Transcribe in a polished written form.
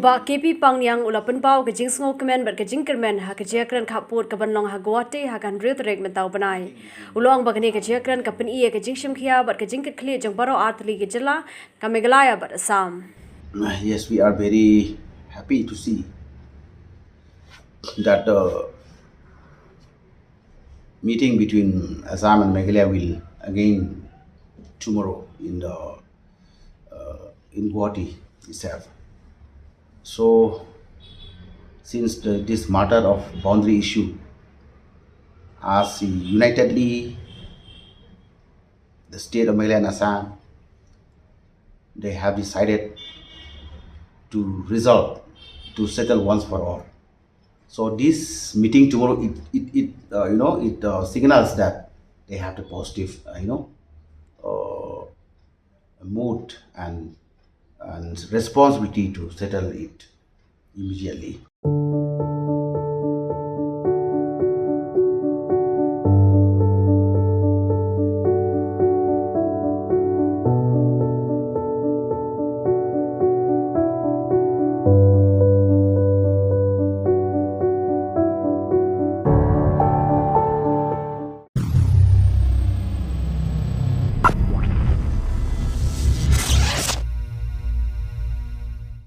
Bah KP Pangniang ula Pynpaw ke Jingsngew Kmen ber ke jingkyrmen Jingiakren Khappud kaban long Guwahati kan tarik mentau bnai ulong bagani ke Jingiakren Khappud ke Jingsngew ber ke jingkyrmen jong baro artli ke jela kamegalaya ber Assam. Yes, we are very happy to see that the meeting between Assam and Meghalaya will again tomorrow in Guwahati itself. So, since this matter of boundary issue, as unitedly the state of Meghalaya and Assam, they have decided to resolve to settle once for all. So this meeting tomorrow, it signals that they have the positive, mood and responsibility to settle it immediately.